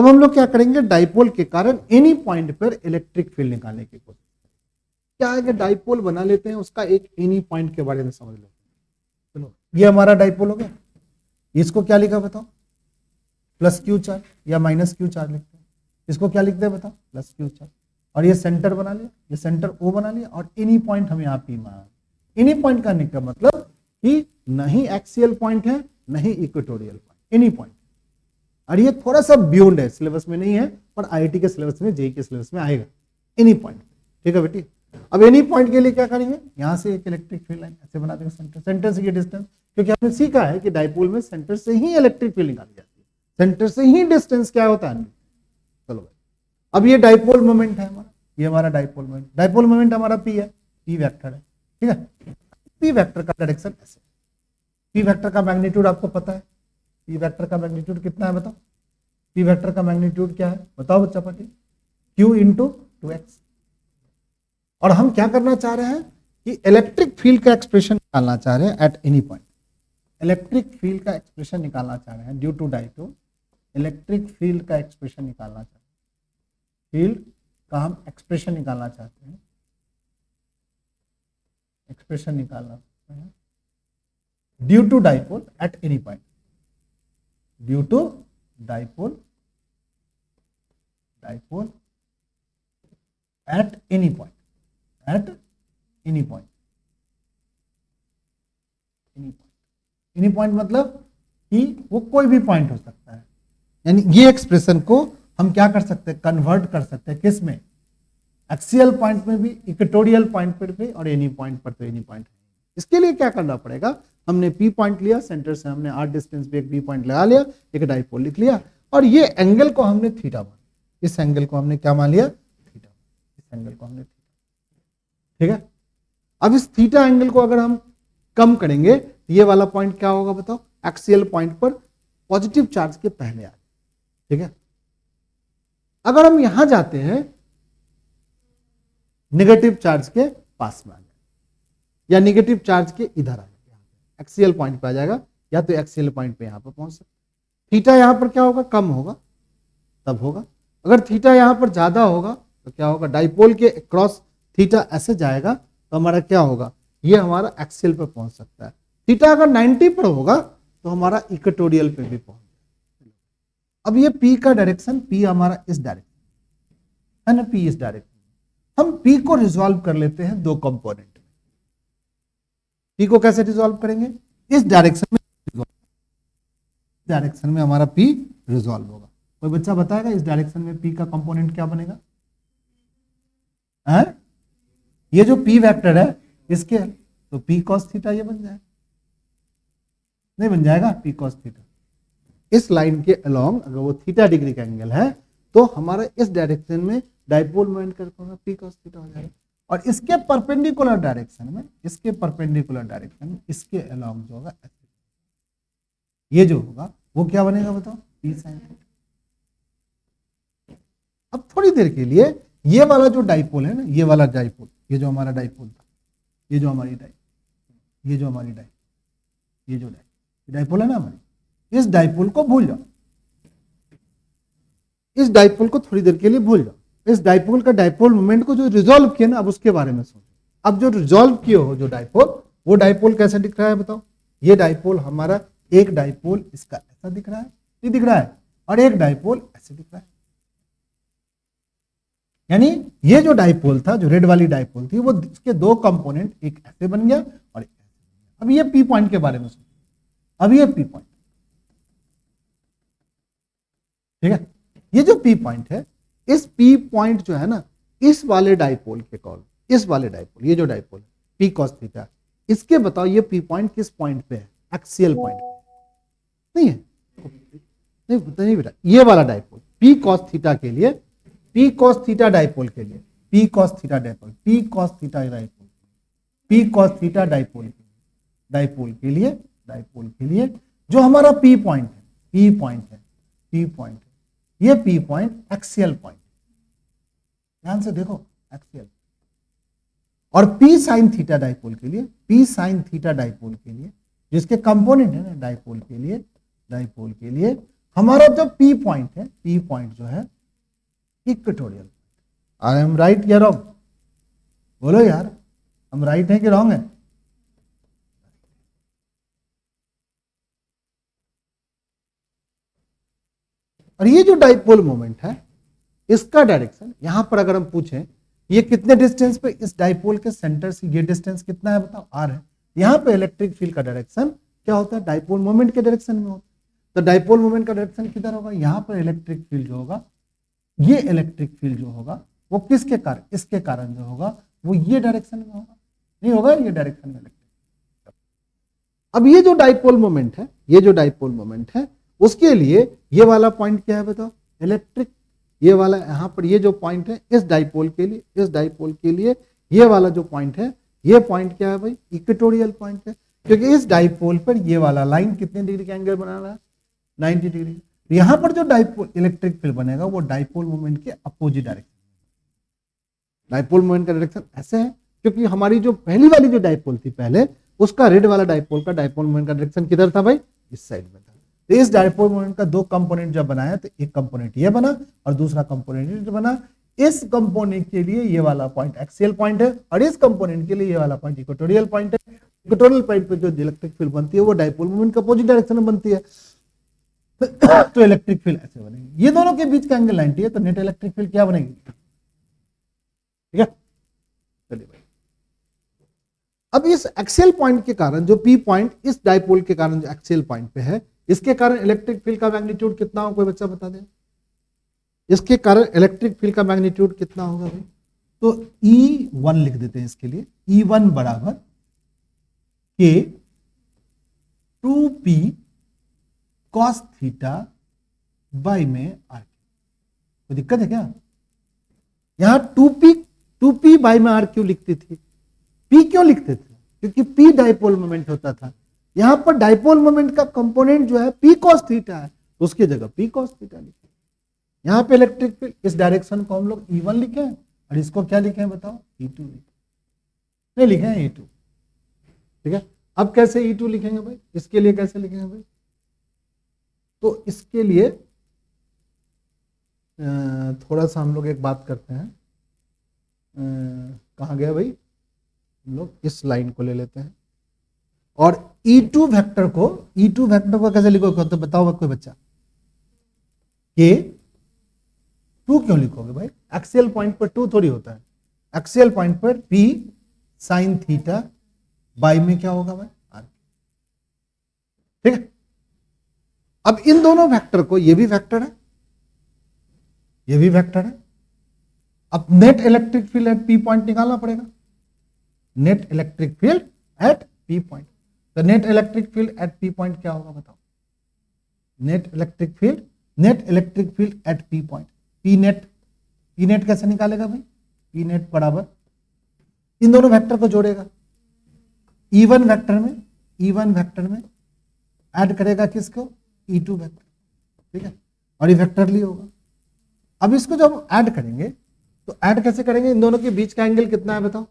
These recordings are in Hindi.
अब हम लोग क्या करेंगे, डाइपोल के कारण एनी पॉइंट पर इलेक्ट्रिक फील्ड निकालने की कोशिश। क्या है कि डाइपोल बना लेते हैं, उसका एक एनी पॉइंट के बारे में समझ लेते हैं। चलो ये हमारा डाइपोल हो गया, इसको क्या लिखा बताओ, प्लस क्यू चार्ज या माइनस क्यू चार्ज लिखते हैं। इसको क्या लिखते हैं बताओ, प्लस क्यू चार्ज। और ये सेंटर बना लिया, ये सेंटर ओ बना लिया, और एनी पॉइंट हम यहाँ पी माना। एनी पॉइंट करने का मतलब कि नहीं एक्सियल पॉइंट है नहीं इक्वेटोरियल पॉइंट, एनी पॉइंट। और ये थोड़ा सा बियॉन्ड है, सिलेबस में नहीं है, पर आईआईटी के सिलेबस में, जेईई के सिलेबस में आएगा एनी पॉइंट। ठीक है बेटी। अब एनी पॉइंट के लिए क्या करेंगे, यहां से एक इलेक्ट्रिक फील्ड लाइन ऐसे बना देंगे सेंटर, सेंटर से ये डिस्टेंस, क्योंकि आपने सीखा है कि डाइपोल में सेंटर से ही इलेक्ट्रिक फील्ड निकाली जाती है, सेंटर से ही डिस्टेंस क्या होता है। चलो भाई, अब ये डाइपोल मोमेंट है हमारा, ये हमारा डाइपोल मोमेंट, डाइपोल मोमेंट हमारा पी है, पी वेक्टर है। ठीक है, पी वेक्टर का डायरेक्शन ऐसे, पी वेक्टर का मैग्नीट्यूड आपको पता है, पी वेक्टर का मैग्नीट्यूड कितना है बताओ, पी वेक्टर का मैग्नीट्यूड क्या है बताओ बच्चा पाटी, q इंटू 2x। और हम क्या करना चाह रहे हैं कि इलेक्ट्रिक फील्ड का एक्सप्रेशन निकालना चाह रहे हैं at any point, electric field का एक्सप्रेशन निकालना चाह रहे हैं due to dipole, electric field का एक्सप्रेशन निकालना चाहते हैं, फील्ड का हम एक्सप्रेशन निकालना चाहते हैं, एक्सप्रेशन निकालना चाहते हैं due to dipole at any point, due to dipole, dipole at any point, at any point, any point मतलब कि वो कोई भी पॉइंट हो सकता है। यानी ये एक्सप्रेशन को हम क्या कर सकते हैं, कन्वर्ट कर सकते हैं किस में, एक्सियल पॉइंट में भी, इक्वेटोरियल पॉइंट पर भी, और एनी पॉइंट पर तो एनी पॉइंट है। इसके लिए क्या करना पड़ेगा, हमने पी पॉइंट लिया, सेंटर से हमने आर डिस्टेंस पे एक बी पॉइंट लगा लिया, एक डाइपोल लिख लिया, और ये एंगल को हमने थीटा मान, इस एंगल को हमने क्या मान लिया, थीटा, इस एंगल को हमने थीटा। ठीक है, अब इस थीटा एंगल को अगर हम कम करेंगे, ये वाला पॉइंट क्या होगा बताओ, एक्सियल पॉइंट पर पॉजिटिव चार्ज के पहले आ। ठीक है, अगर हम यहां जाते हैं नेगेटिव चार्ज के पास में आ जाए, या नेगेटिव चार्ज के इधर आ जाए, एक्सियल पॉइंट पे आ जाएगा, या तो एक्सियल पॉइंट पे यहां पर पहुंच सकते। थीटा यहां पर क्या होगा, कम होगा तब होगा, अगर थीटा यहां पर ज्यादा होगा तो क्या होगा, डाइपोल के क्रॉस थीटा ऐसे जाएगा तो हमारा क्या होगा, ये हमारा एक्सियल पे पहुंच सकता है। थीटा अगर 90 पर होगा तो हमारा इक्वेटोरियल पे भी पहुंच जाएगा। अब ये पी का डायरेक्शन, पी हमारा इस डायरेक्शन है ना, पी इस डायरेक्शन, हम पी को रिजॉल्व कर लेते हैं दो कंपोनेंट में। पी को कैसे रिजॉल्व करेंगे, इस डायरेक्शन में, डायरेक्शन में हमारा पी रिजॉल्व होगा। कोई बच्चा बताएगा इस डायरेक्शन में पी का कंपोनेंट क्या बनेगा, है? ये जो पी वेक्टर है इसके, तो पी कॉस थीटा ये बन जाएगा, नहीं बन जाएगा, पी कॉस थीटा। इस लाइन के अलोंग अगर वो थीटा डिग्री का एंगल है तो हमारा इस डायरेक्शन में डाइपोल मोमेंट करके पी कॉस थीटा हो जाएगा। और इसके परपेंडिकुलर डायरेक्शन में, इसके परपेंडिकुलर डायरेक्शन में, इसके अलोंग जो होगा ये जो होगा वो क्या बनेगा बताओ, पी साइन थीटा। अब थोड़ी देर के लिए ये वाला जो डाइपोल है ना, ये वाला डाइपोल, ये जो हमारा डाइपोल था, ये जो हमारी डाइपोल, ये जो हमारी डाइपोल, ये जो डाइपोल है ना हमारी, इस डाइपोल को भूल जाओ, इस डाइपोल को थोड़ी देर के लिए भूल जाओ। इस डाइपोल का डाइपोल मोमेंट को जो रिजॉल्व किया ना, अब उसके बारे में सोचो। अब जो रिजॉल्व किए हो जो डाइपोल, वो डाइपोल कैसा दिख रहा है बताओ, ये डाइपोल हमारा, एक डाइपोल इसका ऐसा दिख रहा है, ये दिख रहा है, और एक डाइपोल ऐसे दिख रहा है। यानी ये जो डाइपोल था, जो रेड वाली डाइपोल थी, वो इसके दो कंपोनेंट, एक ऐसे बन गया और एक ऐसे बन गया। अब ये पी पॉइंट के बारे में सोचो, अब ये पी पॉइंट, ठीक है, ये जो पी पॉइंट है, इस पी पॉइंट जो है ना, इस वाले डाइपोल के कॉल, इस वाले डाइपोल, ये जो डाइपोल पी कॉस थीटा, इसके बताओ ये पी पॉइंट किस पॉइंट पे है, एक्सियल पॉइंट पे नहीं है, नहीं बेटा, ये वाला डाइपोल पी कॉस थीटा के लिए, पी कॉस थीटा डाइपोल के लिए, P cos theta dipole, P cos theta dipole, P cos theta dipole dipole के लिए, डाइपोल के लिए जो हमारा पी पॉइंट है, पी पॉइंट है, पी पॉइंट है, ये पी पॉइंट एक्सियल पॉइंट, ध्यान से देखो एक्सियल। और पी साइन थीटा डाइपोल के लिए, पी साइन थीटा डाइपोल के लिए, जिसके कंपोनेंट है ना डाइपोल के लिए, डाइपोल के लिए हमारा जो पी पॉइंट है, पी पॉइंट जो है इक्वेटोरियल। आई एम राइट या रॉन्ग? बोलो यार, हम राइट है कि रॉन्ग है? और ये जो डाइपोल मोमेंट है इसका डायरेक्शन यहां पर अगर हम पूछें ये कितने डिस्टेंस पे, इस डाइपोल के सेंटर से ये डिस्टेंस कितना है बताओ, आर है। यहां पे इलेक्ट्रिक फील्ड का डायरेक्शन क्या होता है? डाइपोल मोमेंट के डायरेक्शन में होता है। तो डाइपोल मोमेंट का डायरेक्शन किधर होगा? यहां पर इलेक्ट्रिक फील्ड जो होगा, ये इलेक्ट्रिक फील्ड जो होगा वो किसके कारण, इसके कारण जो होगा वो ये डायरेक्शन में होगा, नहीं होगा ये डायरेक्शन में इलेक्ट्रिक। अब ये जो डाइपोल मोमेंट है, ये जो डाइपोल मोमेंट है उसके लिए ये वाला पॉइंट क्या है बताओ? इलेक्ट्रिक। ये वाला यहां पर ये जो पॉइंट है इस डाइपोल के लिए, इस डाइपोल के लिए ये वाला जो पॉइंट है, ये पॉइंट क्या है भाई? इक्वेटोरियल पॉइंट है, क्योंकि इस डाइपोल पर ये वाला लाइन कितने डिग्री का एंगल बना रहा है? 90 डिग्री। यहां पर जो डाइपोल इलेक्ट्रिक फील्ड बनेगा वो डाइपोल मोमेंट के अपोजिट डायरेक्शन। डाइपोल मोमेंट का डायरेक्शन ऐसे है, क्योंकि हमारी जो पहली वाली जो डाइपोल थी पहले, उसका रेड वाला डाइपोल का डाइपोल मोमेंट का डायरेक्शन किधर था भाई? इस साइड में था। तो इस डाइपोल मोमेंट का दो कंपोनेंट जब बनाया तो एक कंपोनेंट ये बना और दूसरा कंपोनेंट बना। इस कंपोनेंट के लिए ये वाला पॉइंट एक्सियल पॉइंट है और इस कंपोनेंट के लिए ये वाला पॉइंट इक्वेटोरियल पॉइंट है। इक्वेटोरियल पॉइंट पे जो इलेक्ट्रिक फील्ड बनती है वो डाइपोल मोमेंट का अपोजिट डायरेक्शन में बनती है। तो इलेक्ट्रिक फील्ड ऐसे बनेगी। ये दोनों के बीच का एंगल 90 है, तो नेट इलेक्ट्रिक फील्ड क्या बनेगी? ठीक है, चलिए भाई। अब इस एक्सियल पॉइंट के कारण जो पी पॉइंट इस डाइपोल के कारण जो एक्सियल पॉइंट पे है, इसके कारण इलेक्ट्रिक फील्ड का मैग्नीट्यूड कितना हो? कोई बच्चा बता दे। इसके कारण इलेक्ट्रिक फील्ड का मैग्नीट्यूड कितना होगा भाई? तो E1 लिख देते हैं इसके लिए। E1 बराबर के 2p cos थीटा बाई में आर। कोई दिक्कत है क्या? यहां 2p बाई में आर क्यों लिखती थी? p क्यों लिखते थे? क्योंकि p डाइपोल मोमेंट होता था। यहां पर डाइपोल मोमेंट का कंपोनेंट जो है p cos थीटा है, उसकी जगह p cos थीटा लिखे। यहां पे इलेक्ट्रिक फील्ड इस डायरेक्शन को हम लोग E1 लिखे हैं और इसको क्या लिखे हैं बताओ? E2 नहीं लिखे हैं E2। ठीक है, अब कैसे E2 लिखेंगे भाई? इसके लिए कैसे लिखेंगे भाई? तो इसके लिए थोड़ा सा हम लोग एक बात करते हैं। कहाँ गया भाई? हम लोग इस लाइन को ले लेते हैं और E2 वेक्टर को कैसे लिखोगे तो बताओ कोई बच्चा? के 2 क्यों लिखोगे भाई? एक्सियल पॉइंट पर 2 थोड़ी होता है। एक्सियल पॉइंट पर P साइन थीटा बाई में क्या होगा भाई? आर। ठीक है, अब इन दोनों वेक्टर को, ये भी वेक्टर है, ये भी वेक्टर है। अब net electric field at P point निकालना पड़ेगा। Net electric field at P point. तो net electric field at P point क्या होगा बताओ? Net electric field at P point. P net कैसे निकालेगा भाई? P नेट बराबर इन दोनों वेक्टर को जोड़ेगा। E1 वेक्टर में ऐड करेगा किसको? E2 vector. ठीक है, और ये वेक्टरली होगा। अब इसको जब ऐड करेंगे तो ऐड कैसे करेंगे? इन दोनों के बीच का एंगल कितना है बताओ?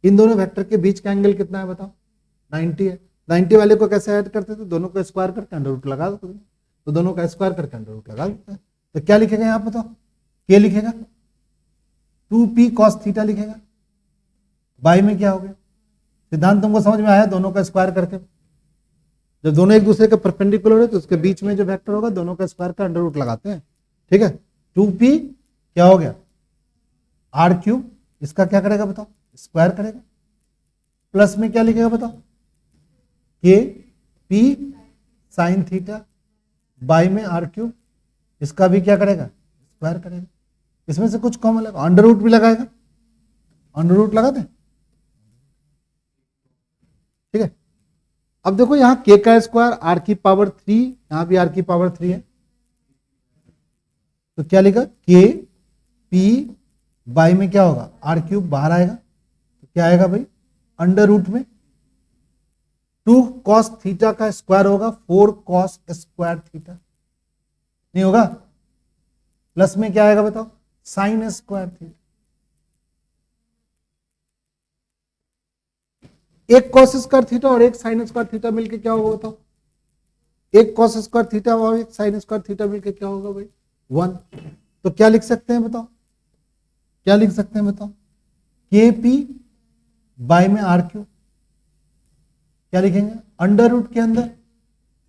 इन दोनों वेक्टर के बीच का एंगल कितना है बताओ? 90 है। 90 वाले को कैसे ऐड करते थे? दोनों को स्क्वायर करके अंडर रूट लगा देते। तो दोनों का स्क्वायर करके अंडर रूट लगा देते हैं। तो क्या लिखेगा यहां बताओ? के लिखेगा, 2p cos थीटा लिखेगा, बाई में क्या हो गया? सिद्धांत तुमको समझ में आया? दोनों का स्क्वायर करके जब दोनों एक दूसरे के परपेंडिकुलर है तो उसके बीच में जो वेक्टर होगा दोनों का स्क्वायर का अंडर रूट लगाते हैं। ठीक है, 2p क्या हो गया? r3। इसका क्या करेगा बताओ? स्क्वायर करेगा। प्लस में क्या लिखेगा बताओ? के p साइन थीटा बाई में r3। इसका भी क्या करेगा? स्क्वायर करेगा। इसमें से कुछ कॉमन लगा, अंडर रूट भी लगाएगा। अंडर रूट लगाते हैं। ठीक है, अब देखो यहां k का स्क्वायर r की पावर 3, यहां भी r की पावर 3 है। तो क्या लिखा? k p बाई में क्या होगा? r3 बाहर आएगा तो क्या आएगा भाई? अंडर रूट में 2 cos थीटा का स्क्वायर होगा 4 cos स्क्वायर थीटा, नहीं होगा? प्लस में क्या आएगा बताओ? Sine square theta. एक cos स्क्वायर थीटा और एक साइन स्क्वायर थीटा मिलके क्या होगा बताओ? एक कॉस स्क्वायर थीटा और एक साइन स्क्वायर थीटा मिलकर क्या होगा भाई 1। तो क्या लिख सकते हैं बताओ, क्या लिख सकते हैं बताओ, के पी बाय में आर क्यू, क्या लिखेंगे अंडर रूट के अंदर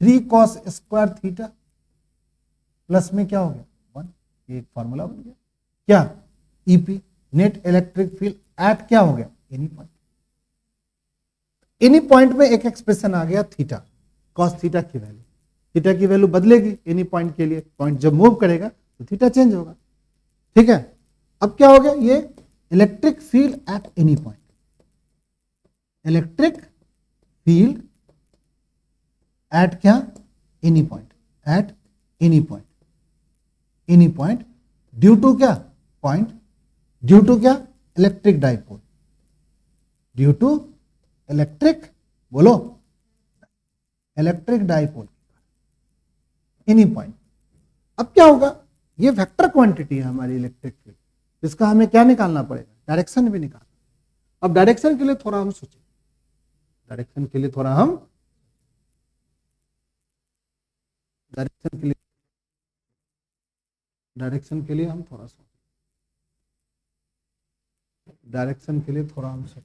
3 कॉस स्क्वायर थीटा प्लस में क्या हो गया 1, ये एक फॉर्मूला बन गया क्या EP net electric field at क्या हो गया एनी पॉइंट। एनी पॉइंट में एक एक्सप्रेशन आ गया थीटा, कॉस थीटा की वैल्यू बदलेगी एनी पॉइंट के लिए, पॉइंट जब मूव करेगा तो थीटा चेंज होगा, ठीक है। अब क्या हो गया ये electric field at any point, electric field at क्या any point, at any point, any point due to क्या पॉइंट, ड्यू टू क्या electric dipole, due to electric बोलो इलेक्ट्रिक डाइपोल एनी पॉइंट। अब क्या होगा ये वेक्टर क्वांटिटी है हमारी इलेक्ट्रिक फील्ड, इसका हमें क्या निकालना पड़ेगा डायरेक्शन भी निकालना। अब डायरेक्शन के लिए थोड़ा हम सोचें, डायरेक्शन के लिए थोड़ा हम डायरेक्शन के लिए हम थोड़ा सोचें, डायरेक्शन के लिए थोड़ा हम सोचें,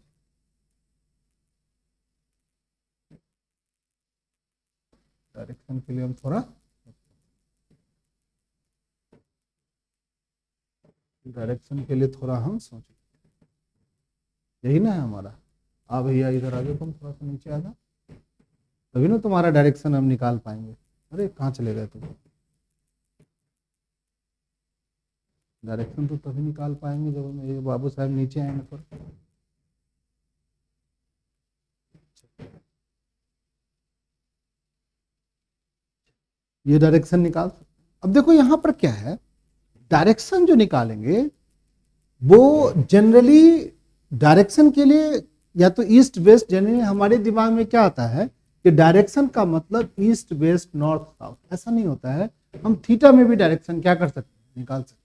डायरेक्शन के लिए हम थोड़ा डायरेक्शन के लिए थोड़ा हम सोचें, यही ना है हमारा। आ भैया इधर आगे, तुम थोड़ा सा नीचे आ जा, तभी ना तुम्हारा डायरेक्शन हम निकाल पाएंगे। अरे कहाँ चले गए तुम, डायरेक्शन तो तभी निकाल पाएंगे जब हम ये बाबू साहब नीचे आएंगे पर। ये डायरेक्शन निकाल सकते। अब देखो यहां पर क्या है, डायरेक्शन जो निकालेंगे वो जनरली डायरेक्शन के लिए या तो ईस्ट वेस्ट, जनरली हमारे दिमाग में क्या आता है कि डायरेक्शन का मतलब ईस्ट वेस्ट नॉर्थ साउथ, ऐसा नहीं होता है। हम थीटा में भी डायरेक्शन क्या कर सकते हैं निकाल सकते हैं।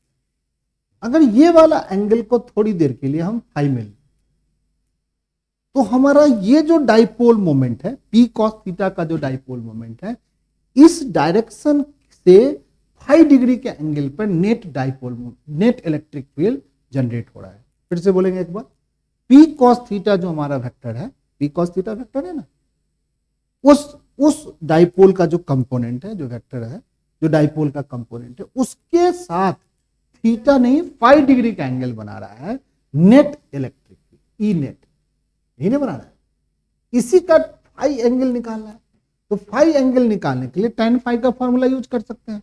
अगर ये वाला एंगल को थोड़ी देर के लिए हम फाई में लें तो हमारा ये जो डाइपोल मोमेंट है पी कॉस थीटा का जो डाइपोल मोमेंट है, इस डायरेक्शन से 5 डिग्री के एंगल पर net dipole net electric field generate हो रहा है। फिर से बोलेंगे एक बार, पी कॉस थीटा जो हमारा वेक्टर है, पी कॉस थीटा वेक्टर है ना, उस डाइपोल का जो कंपोनेंट है, जो वेक्टर है, जो डाइपोल का कंपोनेंट है, उसके साथ थीटा नहीं 5 डिग्री का एंगल बना रहा है net electric field, E net, यही नहीं बना रहा है। इसी का फाई एंगल निकालना है, तो फाई एंगल निकालने के लिए tan फाई का फॉर्मूला यूज कर सकते हैं,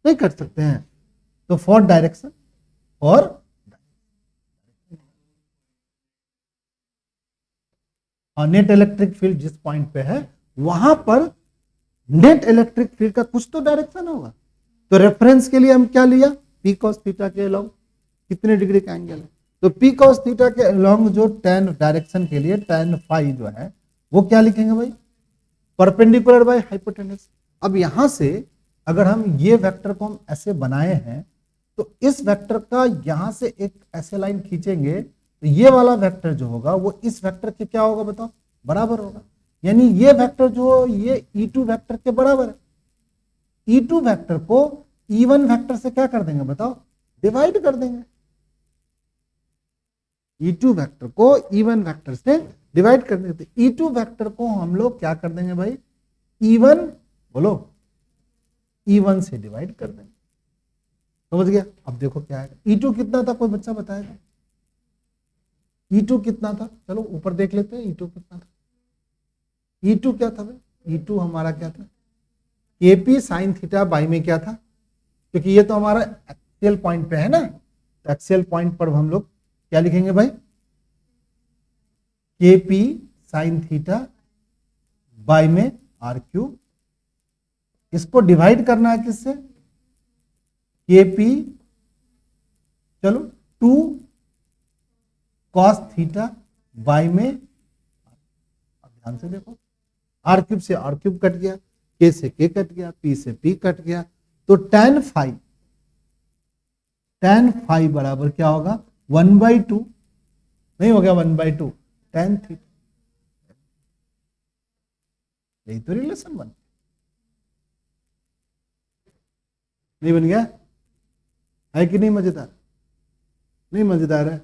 नहीं कर सकते हैं। तो फॉर डायरेक्शन और नेट इलेक्ट्रिक फील्ड जिस पॉइंट पे है वहां पर नेट इलेक्ट्रिक फील्ड का कुछ तो डायरेक्शन होगा। तो रेफरेंस के लिए हम क्या लिया, पी कॉस थीटा के अलोंग कितने डिग्री का एंगल है, तो पी कॉस थीटा के अलोंग जो tan डायरेक्शन के लिए tan फाई जो है वो क्या लिखेंगे भाई, परपेंडिकुलर बाय हाइपोटेनस। अब यहां से अगर हम ये वेक्टर को हम ऐसे बनाए हैं तो इस वेक्टर का यहां से एक ऐसे लाइन खींचेंगे तो ये वाला वेक्टर जो होगा वो इस वेक्टर के क्या होगा बताओ, बराबर होगा। यानी ये वेक्टर जो ये E2 वेक्टर के बराबर है। E2 वेक्टर को E1 वेक्टर से क्या कर देंगे बताओ, डिवाइड कर देंगे। E2 वेक्टर को E1 वेक्टर से डिवाइड कर देंगे। E2 वेक्टर को हम लोग क्या कर देंगे भाई, E1 बोलो, E1 से डिवाइड कर देंगे। समझ गया। अब देखो क्या है, E2 कितना था, कोई बच्चा बताएगा E2 कितना था, चलो ऊपर देख लेते हैं E2 कितना था। E2 क्या था भाई, E2 हमारा क्या था, KP साइन थीटा बाई में क्या था, क्योंकि ये तो हमारा एक्सियल पॉइंट पे है ना, तो एक्सियल पॉइंट पर हम लोग क्या लिखेंगे भाई, KP साइन थीटा बाई में आर क्यूब। इसको डिवाइड करना है किससे, KP चलो 2 कॉस थीटा बाई में, अब ध्यान से देखो, आर क्यूब से आर क्यूब कट गया, के से के कट गया, पी से पी कट गया, तो tan फाई बराबर क्या होगा 1/2, नहीं हो गया 1/2 tan थीटा। यही तो रिलेशन बन, नहीं बन गया? है कि नहीं मजेदार? नहीं मजेदार है?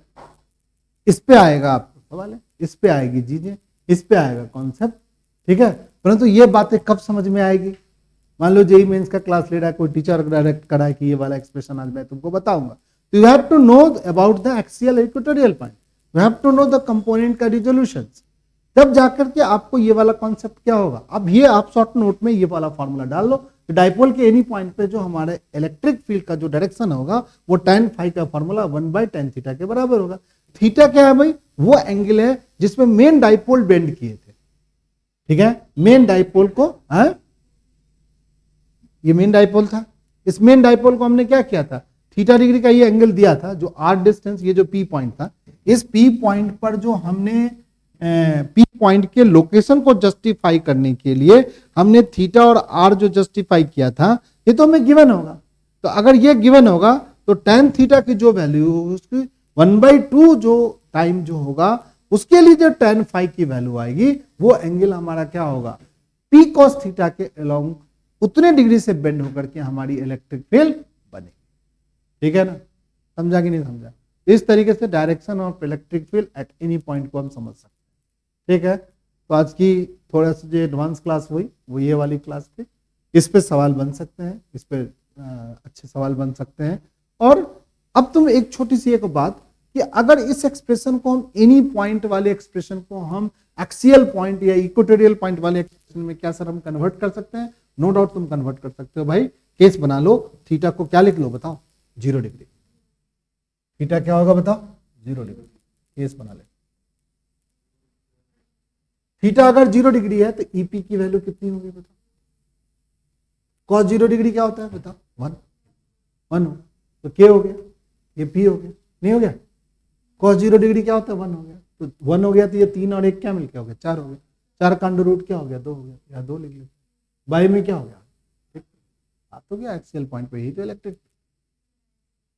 इस पे आएगा आपको सवाल है, इस पे आएगी चीजें, इस पे आएगा कॉन्सेप्ट, ठीक है। परंतु ये बातें कब समझ में आएगी? मान लो जेई मेंस का क्लास ले रहा है कोई टीचर, डायरेक्ट करा है कि ये वाला एक्सप्रेशन आज मैं तुमको बताऊंगा, तो you have to know about the axial equatorial point, you have to know the component का रिजोल्यूशन, तब जाकर के आपको ये वाला कॉन्सेप्ट क्या होगा। अब ये आप शॉर्ट नोट में ये वाला फॉर्मूला डाल लो, तो डाइपोल के एनी पॉइंट पे जो हमारे इलेक्ट्रिक फील्ड का जो डायरेक्शन होगा वो tan फाई का फॉर्मूला 1/tan थीटा के बराबर होगा। थीटा क्या है भाई? वो एंगल है जिसमें मेन डाइपोल बेंड किए थे, ठीक है। मेन डाइपोल को ये मेन डाइपोल था, इस मेन डाइपोल को हमने क्या किया था, थीटा डिग्री का ये एंगल दिया था, जो आर डिस्टेंस, ये जो पी पॉइंट था, इस पी पॉइंट पर जो हमने पी पॉइंट के लोकेशन को जस्टिफाई करने के लिए हमने थीटा और आर जो जस्टिफाई किया था, ये तो हमें गिवन होगा। तो अगर ये गिवन होगा तो tan थीटा की जो वैल्यू उसकी 1/2 जो टाइम जो होगा उसके लिए जो tan फाई की वैल्यू आएगी वो एंगल हमारा क्या होगा, पी कॉस थीटा के अलोंग उतने डिग्री से बेंड होकर के हमारी इलेक्ट्रिक फील्ड बनेगी, ठीक है ना। समझा कि नहीं समझा? इस तरीके से direction of electric field at any point को हम समझ सकते हैं, ठीक है। तो आज की थोड़ा सा जो एडवांस क्लास हुई वो ये वाली क्लास थी, इस पे सवाल बन सकते हैं, इस पे अच्छे सवाल बन सकते हैं। और अब तुम एक छोटी सी एक बात कि अगर इस एक्सप्रेशन को हम एनी पॉइंट वाले एक्सप्रेशन को हम एक्सियल पॉइंट या इक्वेटोरियल पॉइंट वाले एक्सप्रेशन में क्या सर हम कन्वर्ट कर सकते हैं? नो डाउट तुम कन्वर्ट कर सकते हो भाई। केस बना लो, थीटा को क्या लिख लो बताओ? 0 डिग्री। थीटा क्या होगा बताओ? 0 डिग्री। केस बना ले। थीटा अगर 0 डिग्री है तो ईपी की वैल्यू कितनी होगी बताओ? कॉस 0 डिग्री क्या होता है बताओ? 1 हो तो के हो गया, ये पी हो गया, नहीं हो गया? कॉस 0 डिग्री क्या होता है? 1 हो गया, तो 1 हो गया तो ये 3 और 1 क्या मिलकर हो गया? 4 हो गया। 4 का अंडर रूट क्या हो गया? 2 हो गया, या 2 लिख लो। बाई में क्या हो गया? ठीक आ तो गया एक्सियल पॉइंट पे, ही तो इलेक्ट्रिक।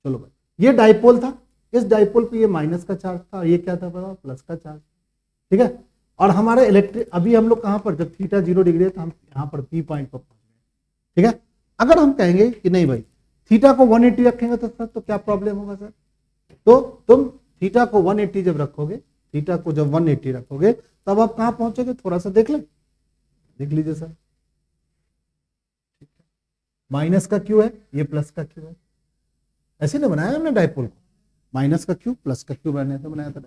चलो भाई, ये डाइपोल था, इस डाइपोल पे ये माइनस का चार्ज था और ये क्या था बताओ? प्लस का चार्ज, ठीक है। और हमारे इलेक्ट्रिक अभी हम लोग कहां पर, जब थीटा 0 डिग्री है तो हम यहां पर पी पॉइंट पर पहुंच गए, ठीक है। अगर हम कहेंगे कि नहीं भाई थीटा को 180 रखेंगे तो सर तो क्या प्रॉब्लम होगा सर? तो तुम थीटा को 180 जब रखोगे, थीटा को जब 180 रखोगे तब आप कहां पहुंचोगे? थोड़ा सा देख ले, देख लीजिए सर। माइनस का क्यू है, ये प्लस का क्यू है, ऐसे ना बनाया हमने डाइपोल को, माइनस का क्यू प्लस का क्यू बनाया था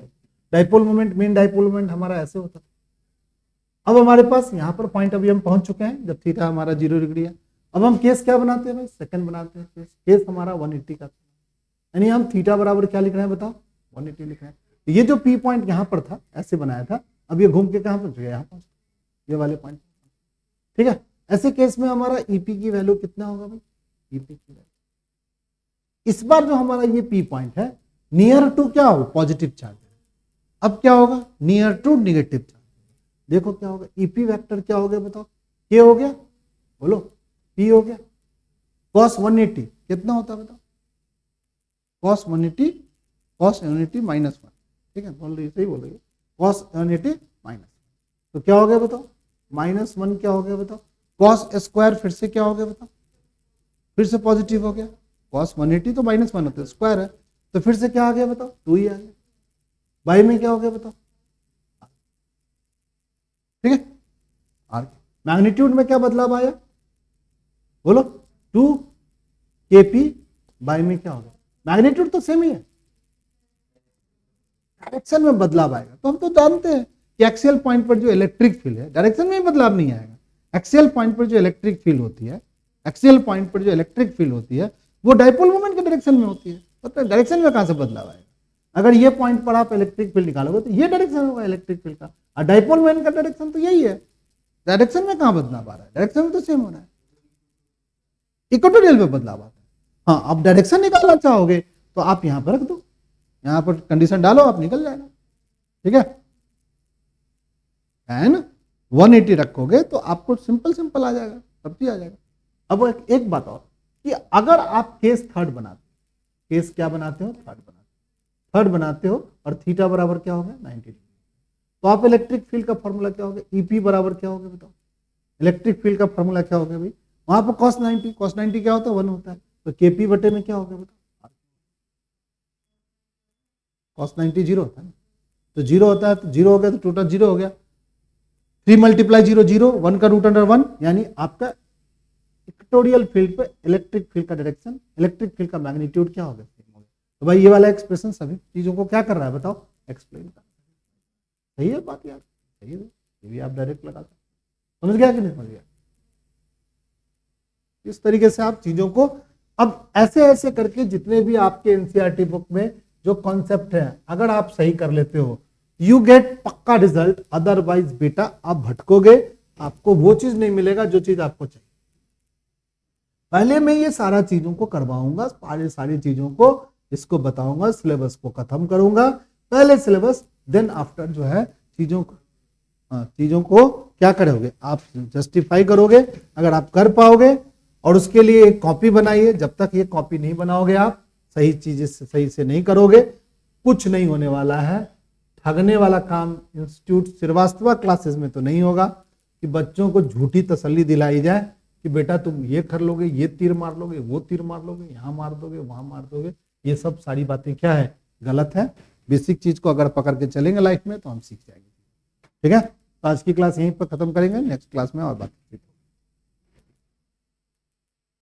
dipole moment, main dipole moment हमारा ऐसे होता था। अब हमारे पास यहाँ पर पॉइंट अभी हम पहुंच चुके हैं जब थीटा हमारा 0 डिग्री है। अब हम केस क्या बनाते हैं भाई? सेकंड बनाते हैं। केस हमारा 180 का, यानी हम थीटा बराबर क्या लिख रहे हैं बताओ? 180 लिख रहे हैं। तो ये जो पी पॉइंट यहाँ पर था ऐसे बनाया था, अब ये घूम के कहाँ पहुंच गया? यहाँ पहुंच, ये वाले पॉइंट, ठीक है। ऐसे केस में हमारा ईपी की वैल्यू कितना होगा भाई? ईपी की वैल्यू इस बार जो हमारा ये पी पॉइंट है नियर टू क्या होगा? Positive charge. अब क्या होगा? Near to negative charge. देखो क्या होगा? ईपी वेक्टर क्या हो गया बताओ? के हो गया, बोलो पी हो गया। कॉस 180 कितना होता है बताओ? कॉस 180, कॉस 180 -1, ठीक है, बोल रही सही बोल रही है। कॉस 180 माइनस, तो क्या हो गया बताओ? -1 क्या हो गया बताओ? कॉस स्क्वायर फिर से क्या हो गया बताओ? फिर से पॉजिटिव हो गया। कॉस 180 तो -1 होता है, स्क्वायर है तो फिर से क्या आ गया बताओ? 2 ही आ गया। बाई में क्या हो गया बताओ? ठीक है, आर मैग्नीट्यूड में क्या बदलाव आया? बोलो 2 kp, बाई में क्या हो गया? मैग्नीट्यूड तो सेम ही है, डायरेक्शन में बदलाव आएगा। तो हम तो जानते हैं कि एक्सियल पॉइंट पर जो इलेक्ट्रिक फील्ड है डायरेक्शन में बदलाव नहीं आएगा। एक्सियल पॉइंट पर जो इलेक्ट्रिक फील्ड होती है, एक्सियल पॉइंट पर जो इलेक्ट्रिक फील्ड होती है वो डाइपोल मोमेंट के डायरेक्शन में होती है। तो डायरेक्शन में कहां से बदलाव आएगा? अगर ये पॉइंट पर आप इलेक्ट्रिक फील्ड निकालोगे तो ये डायरेक्शन होगा इलेक्ट्रिक फील्ड का, और डाइपोल मोमेंट का डायरेक्शन तो यही है। डायरेक्शन में कहां बदलाव आ रहा है? डायरेक्शन में तो सेम हो रहा है, इक्वेटोरियल में बदलाव आता है। हाँ, आप डायरेक्शन निकालना चाहोगे तो आप यहां पर रख दो, यहां पर कंडीशन डालो, आप निकल जाएगा, ठीक है। एंड 180 रखोगे तो आपको सिंपल आ जाएगा, सब चीज आ जाएगा। अब एक बात और कि अगर आप केस थर्ड बनाते, केस क्या बनाते हो? थर्ड बनाते हो और थीटा बराबर क्या होगा? 90 डिग्री, तो आप इलेक्ट्रिक फील्ड का फॉर्मूला क्या होगा? ईपी बराबर क्या होगा बताओ? इलेक्ट्रिक फील्ड का फॉर्मूला क्या होगा भाई? वहां पर cos 90 क्या होता है? 1 होता है, तो केपी बटे में क्या हो गया बताओ, cos 90 जीरो होता है ना, तो जीरो होता है तो जीरो हो गया तो टोटल जीरो हो गया। 3 मल्टीप्लाई जीरो जीरो, 1 का रूट अंडर 1, यानी आपका इक्वेटोरियल फील्ड पे इलेक्ट्रिक फील्ड का डायरेक्शन, इलेक्ट्रिक फील्ड का मैग्नीट्यूड क्या हो गया, तो भाई ये वाला एक्सप्रेशन सभी चीजों को क्या कर रहा है बताओ, एक्सप्लेन कर। सही है बात यार, सही है, ये भी आप डायरेक्ट लगा सकते, समझ गया कि नहीं समझ गया। इस तरीके से आप चीजों को अब ऐसे ऐसे करके जितने भी आपके एनसीईआरटी बुक में जो कॉन्सेप्ट है अगर आप सही कर लेते हो यू गेट पक्का रिजल्ट, अदरवाइज बेटा आप भटकोगे, आपको वो चीज नहीं मिलेगा जो चीज आपको चाहिए। पहले मैं ये सारा चीजों को करवाऊंगा, सारी चीजों को इसको बताऊंगा, सिलेबस को खत्म करूंगा, पहले सिलेबस देन आफ्टर जो है चीजों को क्या करोगे आप जस्टिफाई करोगे। अगर आप कर पाओगे और उसके लिए एक कॉपी बनाइए, जब तक ये कॉपी नहीं बनाओगे आप सही चीजें सही से नहीं करोगे, कुछ नहीं होने वाला है। ठगने वाला काम इंस्टीट्यूट श्रीवास्तव क्लासेस में तो नहीं होगा कि बच्चों को झूठी तसल्ली दिलाई जाए कि बेटा तुम ये कर लोगे, ये तीर मार लोगे, वो तीर मार लोगे, यहां मार दोगे, वहां मार दोगे, ये सब सारी बातें क्या है, गलत है। बेसिक चीज को अगर पकड़ के चलेंगे लाइफ में तो हम सीख जाएंगे। ठीक है, तो आज की क्लास यहीं पर खत्म करेंगे, नेक्स्ट क्लास में और बात करेंगे।